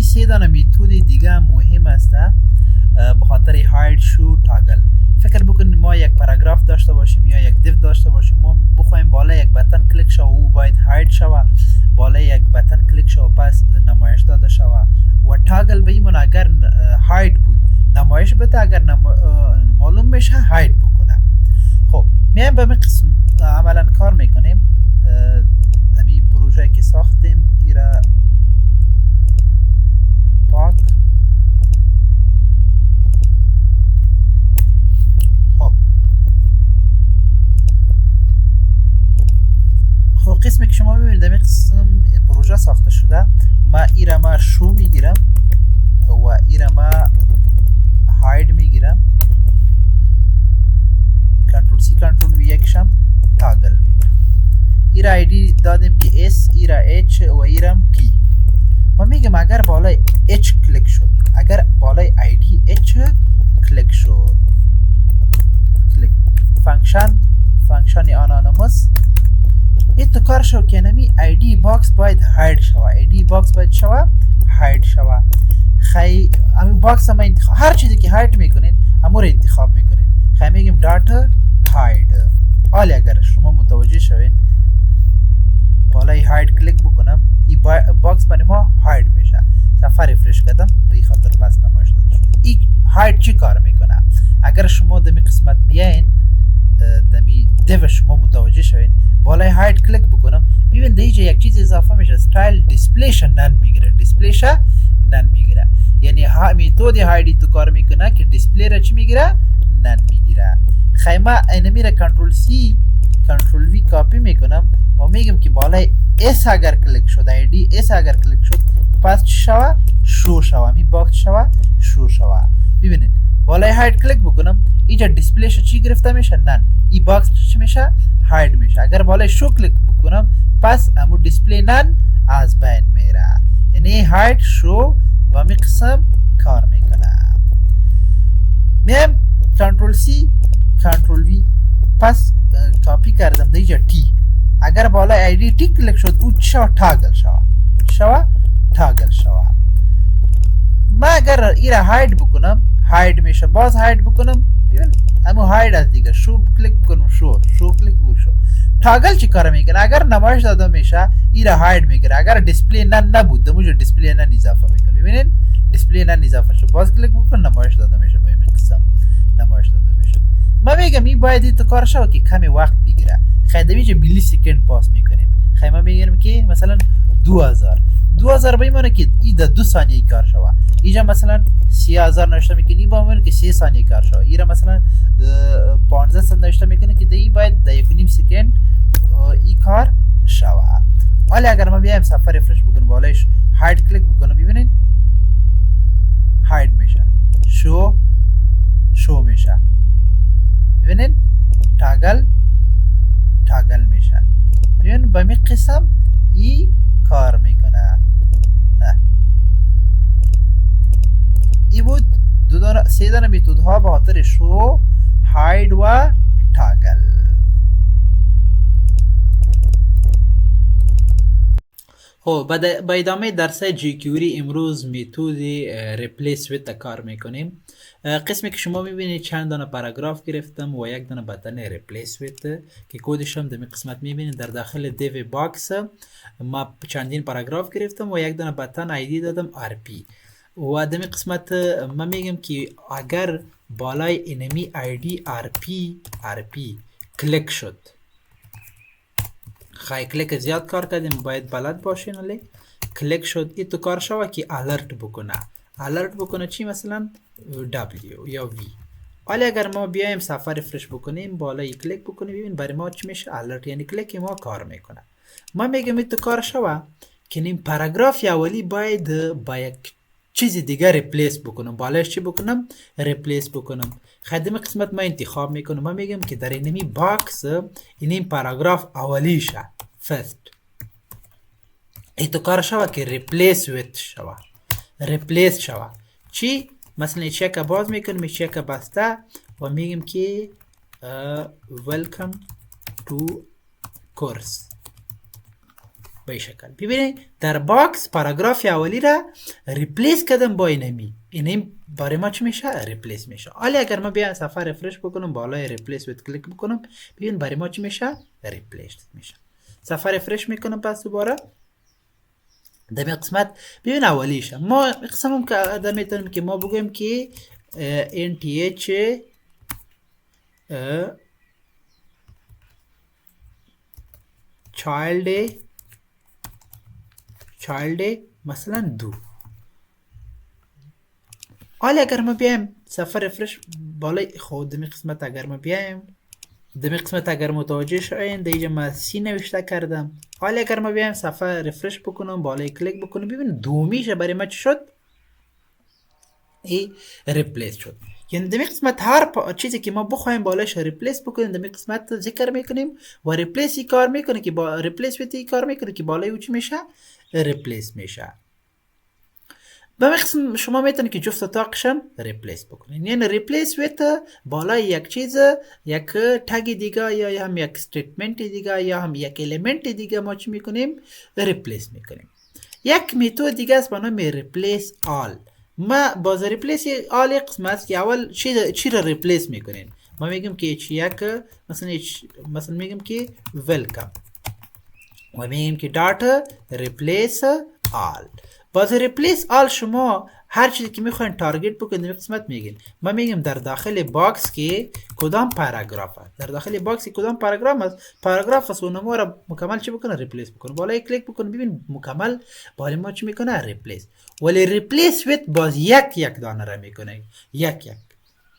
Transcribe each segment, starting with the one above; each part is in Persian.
سه دانه میتود دیگه هم مهم است به خاطر هاید شو تاگل. فکر بکنید ما یک پاراگراف داشته باشیم یا یک دیو داشته باشیم، ما بخوایم بالا یک بتن کلیک شو او باید هاید شوه، بالا یک بتن کلیک شو پس نمایش داده شوه و تاگل به ایمون اگر هاید بود نمایش بده، اگر معلوم میشه هاید بکنه. خب میایم به قسم عملا کار میکنیم. امی پروژه که ساختیم ایرا پاک. خب خب قسمی که شما میبینید در قسم پروژه ساخته شده، ما ایرا ما شو میگیرم و ایرا ما هاید میگیرم، کنترل سی کنترل وی یکشم تاگل میگیرم. ایرا آیدی دادیم که اس، ایرا اچ و ایرا پی. ما میگم اگر بالای اچ کلیک شد، اگر بالای آیدی اچ کلیک شد، کلیک فانکشن آنونیموس این تو کار شو که نمی آیدی باکس باید هاید شوه، آیدی باکس باید شوه هاید شوه. خی امی باکس هم انتخاب، هر چیزی که هاید میکنین امور انتخاب میکنین. خی میگیم داتا هاید. حالا اگر شما متوجه شوین بالای هاید کلیک بکنم این باکس برای ما هاید میشه. صفحه ریفرش کردم به این خاطر بس نمایش داده شد. این هاید چی کار میکنه؟ اگر شما دمی قسمت بیاین دمی دیو شما متوجه شوین بالای هاید کلیک بکنم میبین دیجا یک چیز اضافه میشه، استایل دیسپلیشن نن میگیره، دیسپلیشن نن میگیره. یعنی میتود هایدی تو کار میکنه که دیسپلی را چی میگیره؟ نن میگیره. خیمه اینمی را کنترل سی کنترل وی کاپی میکنم و میگم که بالای اس اگر کلیک شد، آیدی اس اگر کلیک شد پس چی شوه؟ شو شوه. می باکس شوه شو شوه. ببینید بالای هاید کلیک بکنم اینجا دیسپلیش چی گرفته میشه؟ نن. ای باکس چی میشه؟ هاید میشه. اگر بالای شو کلیک بکنم پس امو دیسپلی نن از بین میره. یعنی هاید شو با می قسم کار میکنه. میم کنترل سی کنترل وی پس کاپی کردم دیجا تی. اگر بالای آیدی تی کلیک شد او شو تاگل شوه تاگل شوه. ما اگر ایره هاید بکنم هاید میشه، باز هاید بکنم ببین همون هاید از دیگه. شو کلیک بکنم شو کلیک بکنم شو. تاگل چی کار میکنه؟ اگر نمایش داده میشه ایره هاید میگیره، اگر دیسپلی نن نبود دموجه دیسپلی نن اضافه میکنه. ببینید دیسپلی نن اضافه شد، باز کلیک بکن نمایش داده میشه، به این قسم نمایش داده میشه. ما میگم این باید این تو کار شو که کمی وقت بگیره. خیلی میلی سکند پاس میکنیم. خیلی ما میگیم که مثلا 2000 بایمانه که این در 2 ثانیه کار شوه. اینجا مثلا 30,000 نوشته میکنی با میمونه که 3 ثانیه کار شوه. ایرا مثلا 1500 نوشته میکنه که دی باید در 1.5 سکند این کار شوه. حالا اگر ما بیایم صفحه ریفرش بکنم بالایش هاید کلیک بکنم ببینید هاید میشه، شو میشه. ببینید تاگل میشه. ببین با می قسم ای کار میکنه. ای بود سه دانه میتود ها به خاطر شو، هاید و تاگل. خب با ادامه درس جیکیوری امروز میتود ریپلیس ویت کار میکنیم. قسمی که شما میبینید چند دانه پاراگراف گرفتم و یک دانه بتن ریپلیس ویت که کدش هم در قسمت میبینید در داخل دیو باکس ما چندین پاراگراف گرفتم و یک دانه بتن آیدی دادم آر پی. و در قسمت ما میگم که اگر بالای اینمی آیدی آر پی کلیک شد، خیلی کلیک زیاد کار کردیم باید بلد باشین. ولی کلیک شد این تو کار شوه که الرت بکنه چی؟ مثلا W یا V. ولی اگر ما بیایم صفحه ریفرش بکنیم بالای کلیک بکنیم ببین برای ما چی میشه؟ الرت. یعنی کلیک ما کار میکنه. ما میگم این تو کار شوه که این پاراگراف اولی باید با یک چیز دیگه ریپلیس بکنم. بالایش چی بکنم؟ ریپلیس بکنم. خدمه قسمت ما انتخاب میکنم. ما میگم که در اینمی باکس این پاراگراف اولیشه فرست. ای تو کار شوه که ریپلیس ویت شوه. چی؟ مثلا چک باز میکنم چک بسته و میگم که welcome to course. به این شکل. ببینید در باکس پاراگراف اولی را ریپلیس کردم با اینم برای ما چی میشه؟ ریپلیس میشه. حالا اگر ما بیام صفحه رفرش بکنم بالای ریپلیس ویت کلیک بکنم ببین برای ما چی میشه؟ ریپلیس میشه. صفحه رفرش میکنم پس دوباره در قسمت ببین اولیش ما قسمم که در میتونیم که ما بگویم که NTH child مثلا 2. حالا اگر ما بیایم صفحه رفرش بالای خود دمی قسمت اگر ما بیایم دمی قسمت اگر متوجه شوین دیگه ما سی نوشته کردم. حالا اگر ما بیایم صفحه رفرش بکنم بالای کلیک بکنم ببین دومیشه برای ما چی شد؟ ای ریپلیس شد. یعنی دمی قسمت هر چیزی که ما بخوایم بالاش ریپلیس بکنیم دمی قسمت ذکر میکنیم و ریپلیس کار میکنه که با ریپلیس ویتی کار میکنه که بالای او چی میشه؟ ریپلیس میشه. به قسم شما میتونید که جفت تاقشم ریپلیس بکنید. یعنی ریپلیس ویت بالای یک چیز یک تگ دیگه یا هم یک استیتمنت دیگه یا هم یک الیمنت دیگه ما چی میکنیم؟ ریپلیس میکنیم. یک میتود دیگه است به نام ریپلیس آل. ما باز ریپلیس آل قسمت که اول چی را ریپلیس میکنین؟ ما میگیم که یک مثلا میگیم که ویلکم و میگیم که دات ریپلیس آل. باز ریپلیس آل شما هر چیزی که میخواین تارگت بکنید در قسمت میگین. ما میگیم در داخل باکس که کدام پاراگراف است. در داخل باکس کدام پاراگراف است و نمو را مکمل چی بکنه؟ ریپلیس بکنه. بالای کلیک بکنه ببین مکمل بالای ما چی میکنه؟ ریپلیس. ولی ریپلیس ویت باز یک دانه را میکنه. یک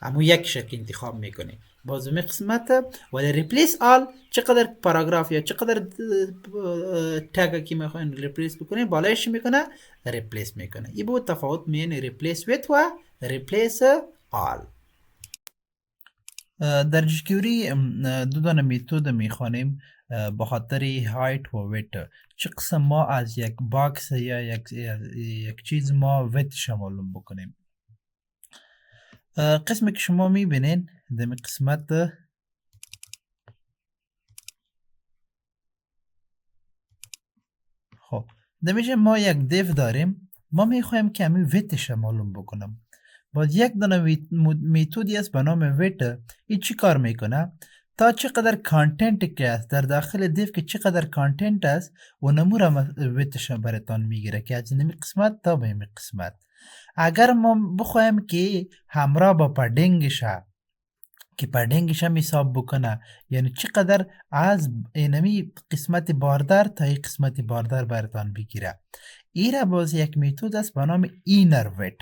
اما یک شکل انتخاب میکنه. باز می قسمت ولی ریپلیس آل چقدر پاراگراف یا چقدر تگ که میخواین ریپلیس بکنه بالایش میکنه ریپلیس میکنه. این بود تفاوت میان ریپلیس ویت و ریپلیس آل. در جکیوری دو دانه میتود میخوانیم به خاطر هایت و ویت. چه قسم ما از یک باکس یا یک چیز ما ویت معلوم بکنیم. قسمی که شما میبینین دمی قسمت خب دمیشه ما یک دیو داریم. ما میخوایم که همین ویتش معلوم بکنم. باز یک دانه میتودی است به نام ویت. این چی کار میکنه؟ تا چقدر کانتنت که است در داخل دیو که چقدر کانتنت است و نمور ویتش براتان میگیره که از این قسمت تا به این قسمت. اگر ما بخوایم که همراه با پدینگش که پدینگش هم حساب بکنه یعنی چقدر از اینمی قسمت باردر تا این قسمت باردر براتان بگیره. ایره باز یک میتود است به نام اینر ویت.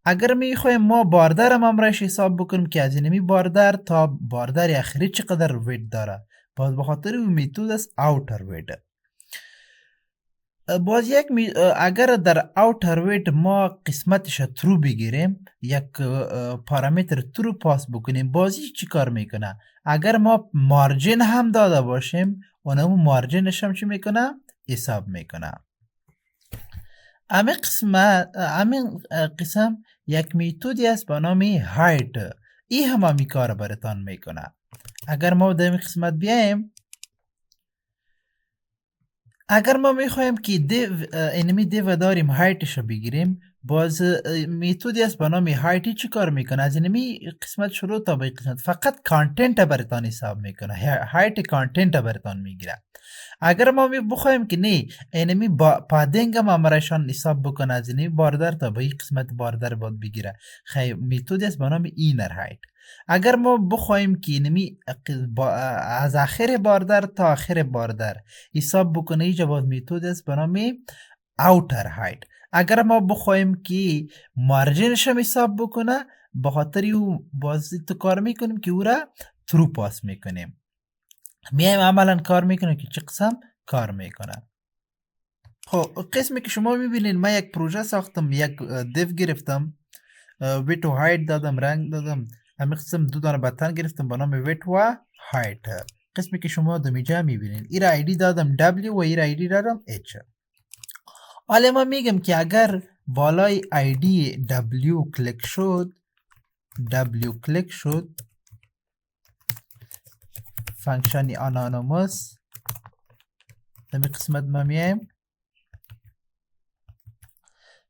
اگر میخوایم ما باردر هم امرش حساب بکنیم که از اینمی باردر تا باردر اخری چقدر ویت داره باز بخاطر اون میتود است اوتر ویت. باز اگر در اوتر ویت ما قسمتش ترو بگیریم یک پارامتر ترو پاس بکنیم بازی چی کار میکنه؟ اگر ما مارجن هم داده باشیم اونمو مارجنش هم چی میکنه؟ حساب میکنه. همین قسم یک میتودی است به نام هایت. این هم همی کار براتان میکنه. اگر ما در این قسمت بیایم اگر ما میخوایم که اینمی دیو داریم هایتش رو بگیریم باز میتودی است به نام هایتی چی کار میکنه؟ از اینمی قسمت شروع تا به قسمت فقط کانتنت براتان حساب میکنه. هایت کانتنت براتان میگیره. اگر ما بخوایم که نه اینمی پادینگ هم امرشان حساب بکنه از اینمی باردر تا به قسمت باردر باید بگیره میتودی است به نام اینر هایت. اگر ما بخوایم که اینمی از آخر باردر تا آخر باردر حساب بکنه اینجا باید میتود است به نام اوتر هایت. اگر ما بخوایم که مارجنش هم حساب بکنه به خاطر او بازی تو کار میکنیم که او را ترو پاس میکنیم. میایم عملا کار میکنیم که چه قسم کار میکنه. خب قسمی که شما میبینید ما یک پروژه ساختم یک دیو گرفتم ویت و هایت دادم رنگ دادم همین قسم دو دانه بطن گرفتم به نام ویت و هایت. قسمی که شما دمیجا میبینید ایرا ایدی دادم W و ایرا ایدی دادم H. حالا ما میگم که اگر بالای ایدی W کلیک شد فانکشن انانیموس دمی قسمت ما میایم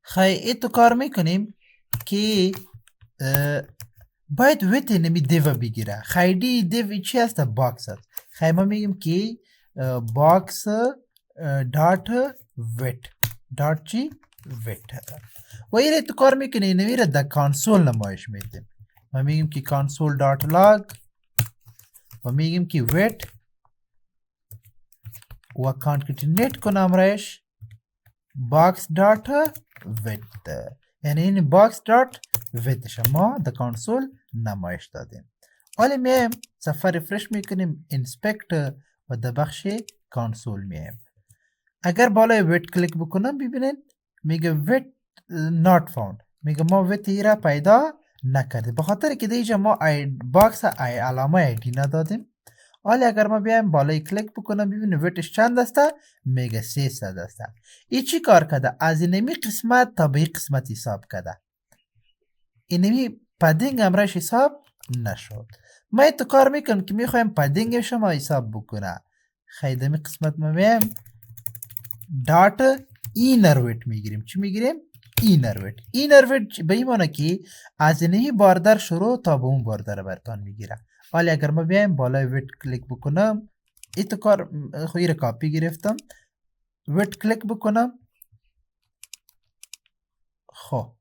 خیلی ایتو کار میکنیم که باید ویت نمی دیو بگیره خیلی دیو چی هست باکس هست خیلی ما میگیم که باکس دات ویت دات چی ویت و این تو کار میکنه نمیره در کانسول نمایش میدیم ما میگیم که کانسول دات لاگ و میگیم که ویت و کانکتینیت کنم رایش باکس دات ویت یعنی این باکس دات ویتش ما در کانسول نمایش دادیم حالا میایم صفحه ریفرش میکنیم انسپکت و در بخش کانسول میایم اگر بالای ویت کلیک بکنم ببینید میگه ویت not found میگه ما ویت را پیدا نکردیم به خاطر که دیجا ما باکس علامه ایدی ندادیم حالا اگر ما بیایم بالای کلیک بکنم ببینیم ویتش چند است میگه 300 است این چی کار کرده از اینمی قسمت تا به این قسمت حساب کرده اینمی پدینگ امرش حساب نشد ما تو کار میکنم که میخوایم پدینگ شما حساب بکنه خیلی قسمت ما میایم دات اینر ویت میگیریم چی میگیریم اینر ویت به این معنی که از اینهی باردر شروع تا به اون باردر برتان میگیره ولی اگر ما بیایم بالای ویت کلیک بکنم این تو کار خویی را کاپی گرفتم ویت کلیک بکنم خب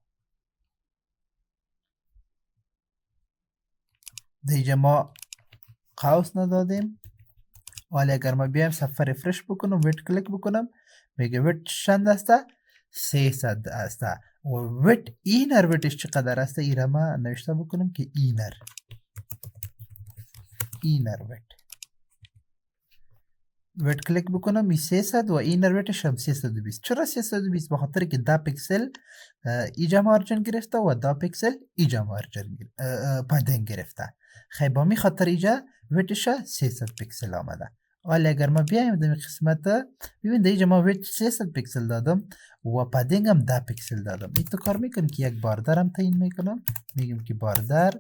دیجا ما قوس ندادیم ولی اگر ما بیایم صفحه ریفرش بکنم ویت کلیک بکنم میگه ویت چند است 300 است و ویت اینر ویتش چقدر است ایره ما نوشته بکنم که اینر ویت کلیک بکنم می 300 و اینر ویتش هم 320 چرا 320 به خاطر که دا پیکسل ایجا مارجن گرفته و دا پیکسل ایجا مارجن پدنگ گرفته خیلی با می خاطر ایجا ویتش 300 پیکسل آمده ولی اگر ما بیایم در قسمت ببین دیجا ما ویت 300 پیکسل دادم و پدینگ هم 10 پیکسل دادم این تو کار میکنم که یک باردر هم تعیین میکنم میگم که باردر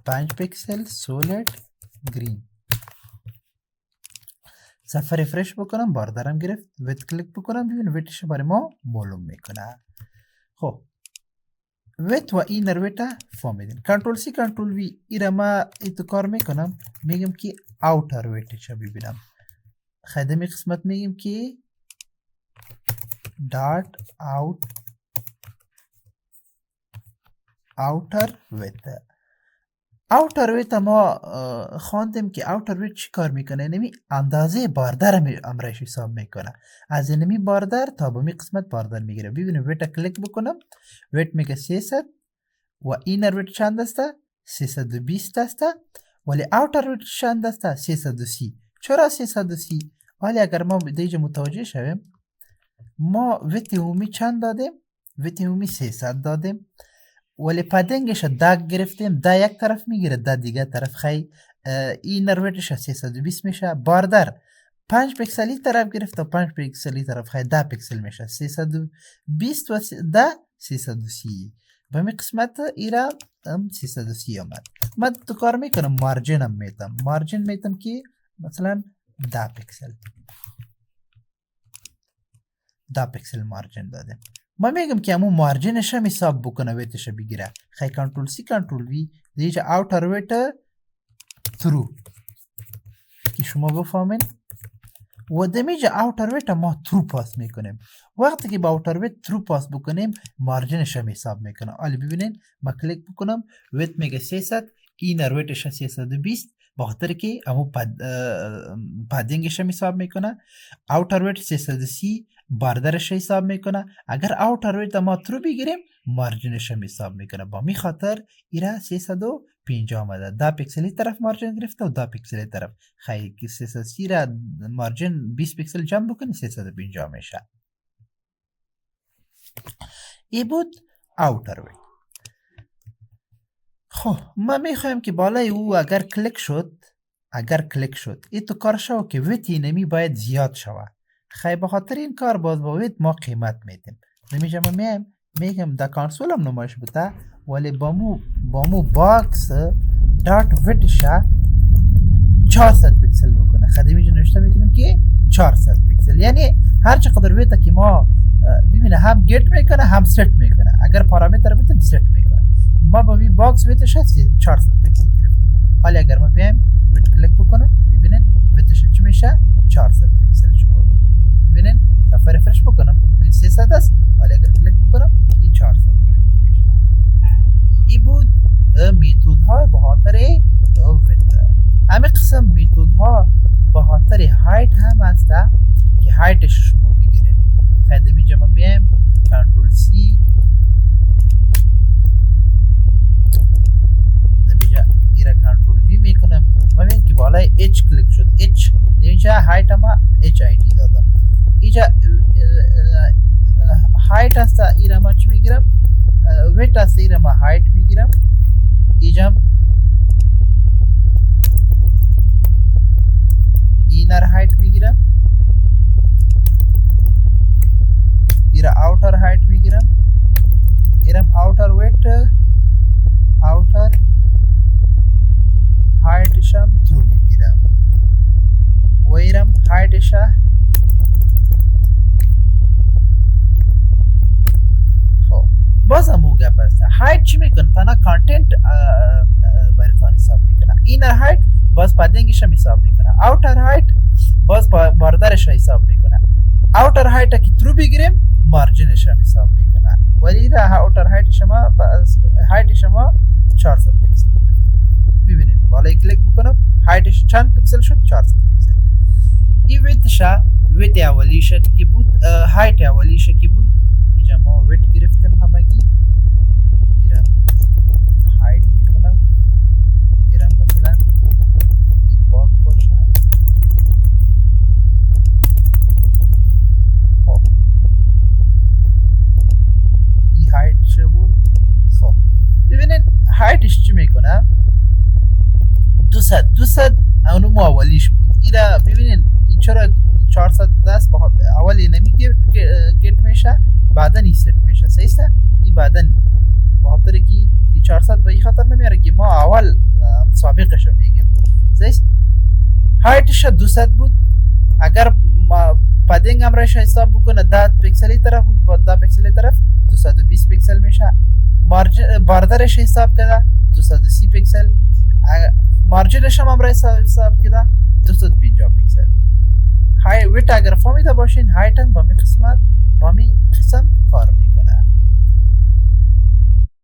5 پیکسل سولید گرین صفحه ریفرش بکنم باردرم گرفت ویت کلیک بکنم ببین ویتش برای ما معلوم میکنه خب ویت و اینر ویت فهمیدین کنترل سی کنترل وی ایره ما ایتو کار میکنم میگم که اوتر ویتش ببینم خدمی قسمت میگیم که دات اوتر ویت ما خواندیم که اوتر ویت چی کار میکنه نمی اندازه باردر امرش حساب میکنه از اینمی باردر تا به می قسمت باردر میگیره ببینیم ویت کلیک بکنم ویت میگه 300 و اینر ویت چند است 320 است ولی اوتر ویت چند است 330 چرا 330 ولی اگر ما دیجا متوجه شویم ما ویت عمومی چند دادیم ویت عمومی 300 دادیم ولی پدنگش داگ گرفتیم دا یک طرف میگیره دا دیگه طرف خیلی اینر ویتش 320 میشه باردر 5 پیکسلی طرف گرفت و 5 پیکسلی طرف خیلی 10 پیکسل میشه 320 و 330 به می قسمت ایرا 330 آمد من تو کار میکنم مارجن میتم که مثلا 10 پیکسل مارجن دادیم ما میگم که همون مارجنش هم حساب بکنه ویتش بگیره خیلی کنترل سی کنترل وی دیجا اوتر ویت ترو که شما بفهمین و دمیجا اوتر ویت ما ترو پاس میکنیم وقتی که با اوتر ویت ترو پاس بکنیم مارجنش هم حساب میکنه حالا ببینین ما کلیک بکنم ویت میگه 300 اینر ویتش 320 با خاطر که همون پدینگش هم حساب میکنه اوتر ویت 330 باردرش حساب میکنه اگر اوتر ویت ما ترو بگیریم مارجنش هم حساب میکنه با می خاطر ایره 350 آمده 10 پیکسلی طرف مارجن گرفته و 10 پیکسلی طرف خیلی که 330 را مارجن 20 پیکسل جمع بکنی 350 میشه ای بود اوتر ویت خب ما میخوایم که بالای او اگر کلیک شد ای تو کار شو که ویتی نمی باید زیاد شوه خیلی بخاطر این کار باز با ویت ما قیمت میدیم نمیشه ما میگم در کانسول هم نمایش بوده ولی با مو باکس دات ویتش 400 پیکسل بکنه خیلی میشه نوشته میکنیم که 400 پیکسل. یعنی هر چقدر ویت که ما ببینه هم گیت میکنه هم ست میکنه. اگر پارامتر بدیم ست میکنه. ما با این باکس ویتش هست 400 پیکسل گرفتم. حالا اگر ما بیایم ویت کلیک بکنم ببینین ویتش چی میشه 400 پیکسل شد. ببینین صفحه رفرش بکنم این 300 است. حالا اگر کلیک بکنم این 400 میشه. این بود میتود های به خاطر ویت. همه قسم میتود ها به خاطر هایت هم هست که هایتش شما بگیرین. خیلی جمع میایم کنترل سی نمیجا ایره کنترل وی میکنم. ما ببین که بالای اچ کلیک شد. اچ نمیجا هایت ما اچ آی دی دادم. اینجا هایت هست ایره ما چی میگیرم؟ ویت هست ایره ما هایت میگیرم. اینجا اینر هایت میگیرم. ایره اوتر هایت میگیرم. ایرم اوتر ویت اوتر هایتشم ترو میگیرم و ایرم هایتشه. خب بازم او گپ است. هایت چی میکنه؟ تنها کانتنت براتون حساب میکنه. اینر هایت باز پادینگش هم حساب میکنه. اوتر هایت باز باردرش حساب میکنه. اوتر هایت که ترو بگیریم مارجینش هم حساب میکنه. ولی ایره اوتر هایت شما 400 پیکسل گرفتم. ببینید بالای کلیک بکنم هایتش چند پیکسل شد؟ 400 پیکسل. این ویت اولیش که بود هایت اولیش که بود اینجا ما ویت گرفتیم همگی. ایرم هایت میکنم. ایرم مثلا این باگ باشه. خب این هایتش بود. خب ببینید هایتش چی میکنه؟ 200 اونو اولیش بود. ایره ببینید این چرا 400 دست اولی نمی گیت میشه بعدا این ست میشه. سیسته این بعدا بخاطر که این 400 به این خاطر نمیاره که ما اول سابقش رو میگیم. سیست هایتش 200 بود. اگر ما پادینگ هم رایش حساب بکنه 10 پیکسلی طرف بود با 10 پیکسلی طرف 220 پیکسل میشه. باردرش حساب کرده 230 پیکسل. مارجینش هم را حساب کرده 250 پیکسل. های ویت اگر فهمیده باشین هایت هم با می قسم کار میکنه.